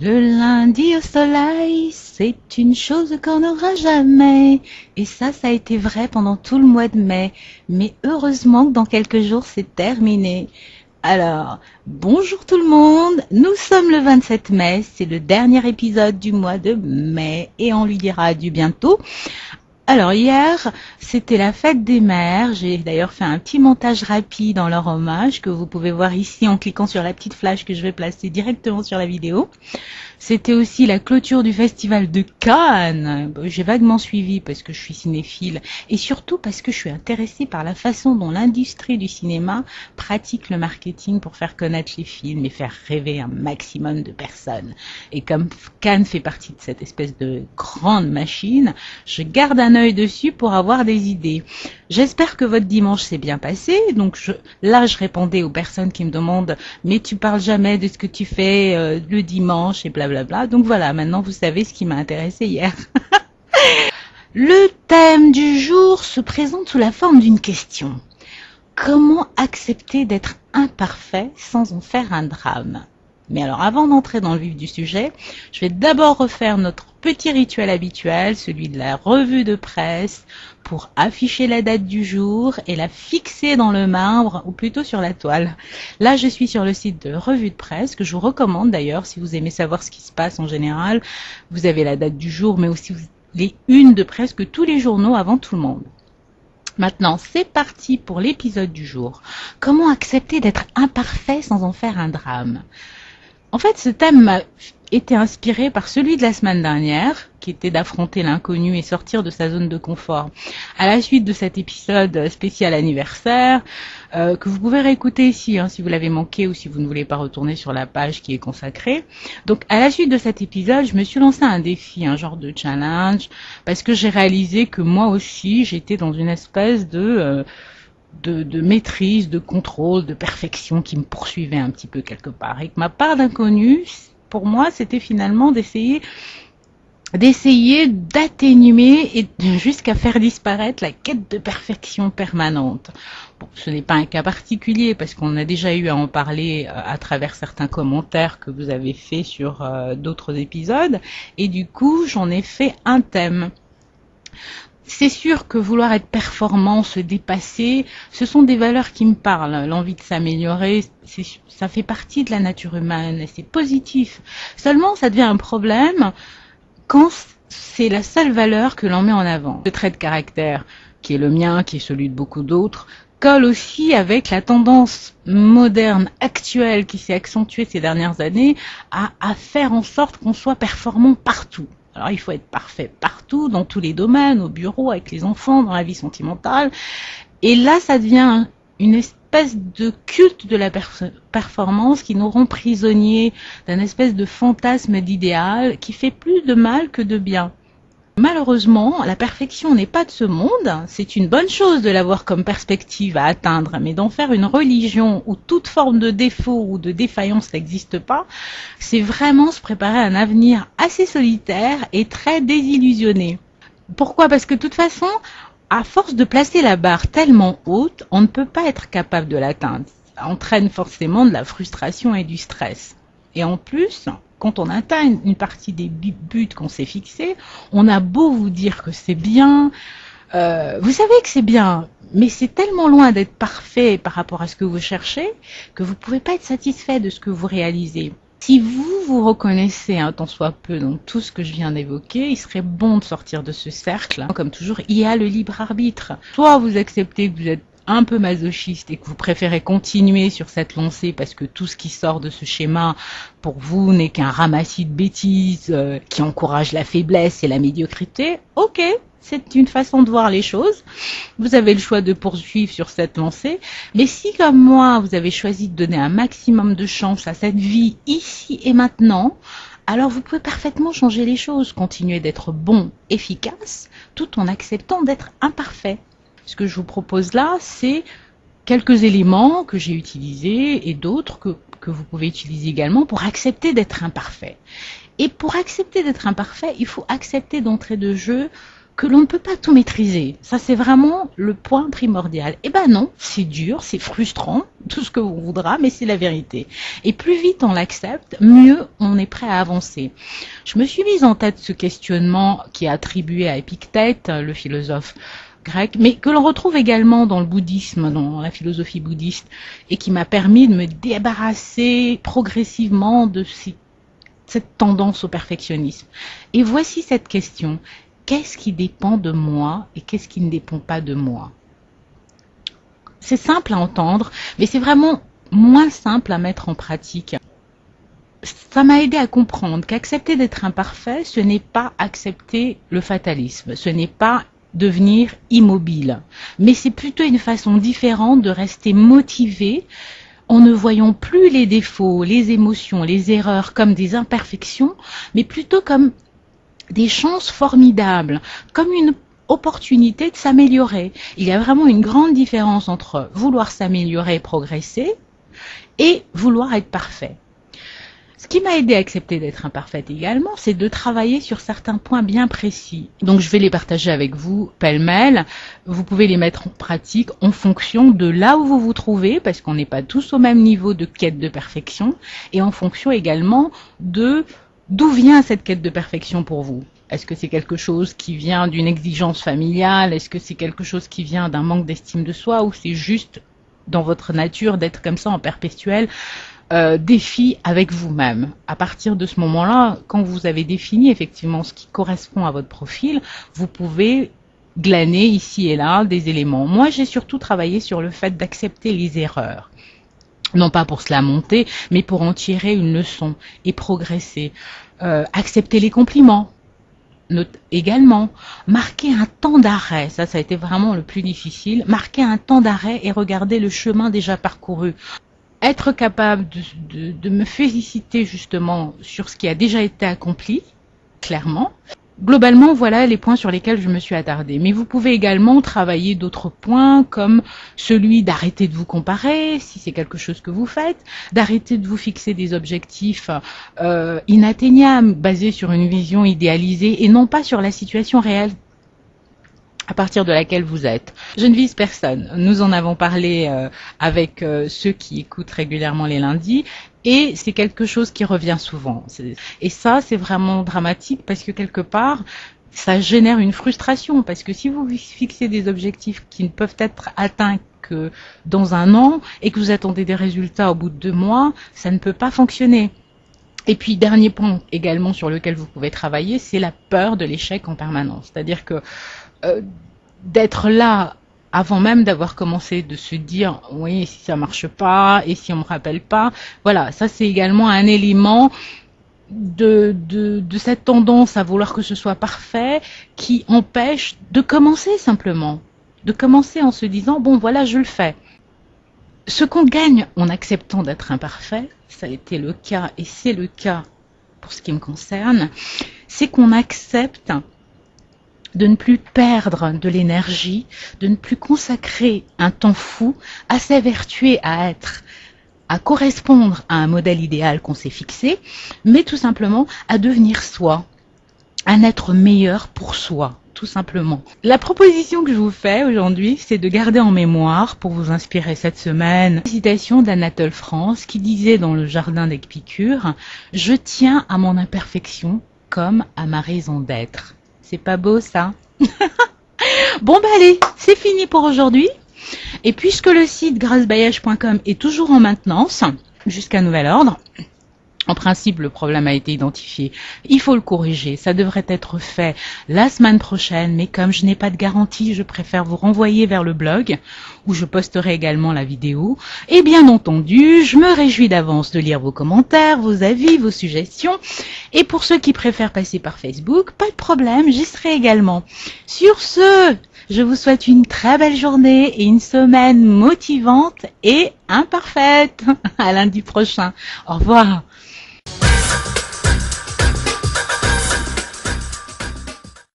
Le lundi au soleil, c'est une chose qu'on n'aura jamais. Et ça a été vrai pendant tout le mois de mai. Mais heureusement que dans quelques jours, c'est terminé. Alors, bonjour tout le monde. Nous sommes le 27 mai. C'est le dernier épisode du mois de mai. Et on lui dira adieu bientôt. Alors hier, c'était la fête des mères. J'ai d'ailleurs fait un petit montage rapide en leur hommage que vous pouvez voir ici en cliquant sur la petite flash que je vais placer directement sur la vidéo. C'était aussi la clôture du festival de Cannes. J'ai vaguement suivi parce que je suis cinéphile et surtout parce que je suis intéressée par la façon dont l'industrie du cinéma pratique le marketing pour faire connaître les films et faire rêver un maximum de personnes. Et comme Cannes fait partie de cette espèce de grande machine, je garde un œil dessus pour avoir des idées. J'espère que votre dimanche s'est bien passé. Donc là, je répondais aux personnes qui me demandent « Mais tu parles jamais de ce que tu fais le dimanche et blablabla. » Donc voilà, maintenant vous savez ce qui m'a intéressé hier. Le thème du jour se présente sous la forme d'une question. Comment accepter d'être imparfait sans en faire un drame? Mais alors avant d'entrer dans le vif du sujet, je vais d'abord refaire notre petit rituel habituel, celui de la revue de presse, pour afficher la date du jour et la fixer dans le marbre, ou plutôt sur la toile. Là, je suis sur le site de revue de presse, que je vous recommande d'ailleurs, si vous aimez savoir ce qui se passe en général. Vous avez la date du jour, mais aussi les unes de presque tous les journaux avant tout le monde. Maintenant, c'est parti pour l'épisode du jour. Comment accepter d'être imparfait sans en faire un drame? En fait, ce thème m'a été inspiré par celui de la semaine dernière, qui était d'affronter l'inconnu et sortir de sa zone de confort. À la suite de cet épisode spécial anniversaire, que vous pouvez réécouter ici, si vous l'avez manqué ou si vous ne voulez pas retourner sur la page qui est consacrée. Donc, à la suite de cet épisode, je me suis lancé un défi, un genre de challenge, parce que j'ai réalisé que moi aussi, j'étais dans une espèce de maîtrise, de contrôle, de perfection qui me poursuivait un petit peu quelque part. Et que ma part d'inconnu, pour moi, c'était finalement d'essayer d'atténuer et jusqu'à faire disparaître la quête de perfection permanente. Bon, ce n'est pas un cas particulier parce qu'on a déjà eu à en parler à travers certains commentaires que vous avez faits sur d'autres épisodes et du coup j'en ai fait un thème. C'est sûr que vouloir être performant, se dépasser, ce sont des valeurs qui me parlent. L'envie de s'améliorer, ça fait partie de la nature humaine et c'est positif. Seulement, ça devient un problème quand c'est la seule valeur que l'on met en avant. Le trait de caractère, qui est le mien, qui est celui de beaucoup d'autres, colle aussi avec la tendance moderne, actuelle, qui s'est accentuée ces dernières années, à faire en sorte qu'on soit performant partout. Alors il faut être parfait partout, dans tous les domaines, au bureau, avec les enfants, dans la vie sentimentale. Et là, ça devient une espèce de culte de la performance qui nous rend prisonniers d'un espèce de fantasme d'idéal qui fait plus de mal que de bien. Malheureusement, la perfection n'est pas de ce monde. C'est une bonne chose de l'avoir comme perspective à atteindre, mais d'en faire une religion où toute forme de défaut ou de défaillance n'existe pas, c'est vraiment se préparer à un avenir assez solitaire et très désillusionné. Pourquoi? Parce que de toute façon, à force de placer la barre tellement haute, on ne peut pas être capable de l'atteindre. Ça entraîne forcément de la frustration et du stress. Et en plus, quand on atteint une partie des buts qu'on s'est fixés, on a beau vous dire que c'est bien, vous savez que c'est bien, mais c'est tellement loin d'être parfait par rapport à ce que vous cherchez que vous ne pouvez pas être satisfait de ce que vous réalisez. Si vous vous reconnaissez un tant soit peu dans tout ce que je viens d'évoquer, il serait bon de sortir de ce cercle. Comme toujours, il y a le libre arbitre. Soit vous acceptez que vous êtes un peu masochiste et que vous préférez continuer sur cette lancée parce que tout ce qui sort de ce schéma pour vous n'est qu'un ramassis de bêtises qui encourage la faiblesse et la médiocrité, ok, c'est une façon de voir les choses. Vous avez le choix de poursuivre sur cette lancée. Mais si, comme moi, vous avez choisi de donner un maximum de chance à cette vie ici et maintenant, alors vous pouvez parfaitement changer les choses, continuer d'être bon, efficace, tout en acceptant d'être imparfait. Ce que je vous propose là, c'est quelques éléments que j'ai utilisés et d'autres que vous pouvez utiliser également pour accepter d'être imparfait. Et pour accepter d'être imparfait, il faut accepter d'entrée de jeu que l'on ne peut pas tout maîtriser. Ça, c'est vraiment le point primordial. Eh ben non, c'est dur, c'est frustrant, tout ce que vous voudra, mais c'est la vérité. Et plus vite on l'accepte, mieux on est prêt à avancer. Je me suis mise en tête ce questionnement qui est attribué à Épictète, le philosophe grec, mais que l'on retrouve également dans le bouddhisme, dans la philosophie bouddhiste, et qui m'a permis de me débarrasser progressivement de cette tendance au perfectionnisme. Et voici cette question. Qu'est-ce qui dépend de moi et qu'est-ce qui ne dépend pas de moi? C'est simple à entendre, mais c'est vraiment moins simple à mettre en pratique. Ça m'a aidé à comprendre qu'accepter d'être imparfait, ce n'est pas accepter le fatalisme, ce n'est pas devenir immobile, mais c'est plutôt une façon différente de rester motivé en ne voyant plus les défauts, les émotions, les erreurs comme des imperfections, mais plutôt comme des chances formidables, comme une opportunité de s'améliorer. Il y a vraiment une grande différence entre vouloir s'améliorer, progresser, et vouloir être parfait. Ce qui m'a aidé à accepter d'être imparfaite également, c'est de travailler sur certains points bien précis. Donc je vais les partager avec vous pêle-mêle. Vous pouvez les mettre en pratique en fonction de là où vous vous trouvez, parce qu'on n'est pas tous au même niveau de quête de perfection, et en fonction également de d'où vient cette quête de perfection pour vous. Est-ce que c'est quelque chose qui vient d'une exigence familiale? Est-ce que c'est quelque chose qui vient d'un manque d'estime de soi? Ou c'est juste dans votre nature d'être comme ça en perpétuel défi avec vous-même? À partir de ce moment-là, quand vous avez défini effectivement ce qui correspond à votre profil, vous pouvez glaner ici et là des éléments. Moi, j'ai surtout travaillé sur le fait d'accepter les erreurs. Non pas pour se lamenter, mais pour en tirer une leçon et progresser. Accepter les compliments également. Marquer un temps d'arrêt, ça a été vraiment le plus difficile. Marquer un temps d'arrêt et regarder le chemin déjà parcouru. Être capable de me féliciter justement sur ce qui a déjà été accompli, clairement. Globalement, voilà les points sur lesquels je me suis attardée. Mais vous pouvez également travailler d'autres points comme celui d'arrêter de vous comparer, si c'est quelque chose que vous faites, d'arrêter de vous fixer des objectifs inatteignables, basés sur une vision idéalisée et non pas sur la situation réelle à partir de laquelle vous êtes. Je ne vise personne. Nous en avons parlé avec ceux qui écoutent régulièrement les lundis. Et c'est quelque chose qui revient souvent. Et ça, c'est vraiment dramatique parce que quelque part, ça génère une frustration. Parce que si vous fixez des objectifs qui ne peuvent être atteints que dans un an et que vous attendez des résultats au bout de 2 mois, ça ne peut pas fonctionner. Et puis, dernier point également sur lequel vous pouvez travailler, c'est la peur de l'échec en permanence. C'est-à-dire que d'être là avant même d'avoir commencé, de se dire oui, si ça marche pas et si on me rappelle pas, voilà, ça c'est également un élément de cette tendance à vouloir que ce soit parfait qui empêche de commencer simplement, de commencer en se disant bon voilà, je le fais. Ce qu'on gagne en acceptant d'être imparfait, ça a été le cas et c'est le cas pour ce qui me concerne, c'est qu'on accepte de ne plus perdre de l'énergie, de ne plus consacrer un temps fou à s'évertuer à être, à correspondre à un modèle idéal qu'on s'est fixé, mais tout simplement à devenir soi, un être meilleur pour soi, tout simplement. La proposition que je vous fais aujourd'hui, c'est de garder en mémoire, pour vous inspirer cette semaine, une citation d'Anatole France qui disait dans le jardin d'Épicure « Je tiens à mon imperfection comme à ma raison d'être ». C'est pas beau ça? Bon bah allez, c'est fini pour aujourd'hui. Et puisque le site gracebailliage.com est toujours en maintenance, jusqu'à nouvel ordre, en principe le problème a été identifié, il faut le corriger, ça devrait être fait la semaine prochaine, mais comme je n'ai pas de garantie, je préfère vous renvoyer vers le blog, où je posterai également la vidéo. Et bien entendu, je me réjouis d'avance de lire vos commentaires, vos avis, vos suggestions. Et pour ceux qui préfèrent passer par Facebook, pas de problème, j'y serai également. Sur ce, je vous souhaite une très belle journée et une semaine motivante et imparfaite. À lundi prochain. Au revoir.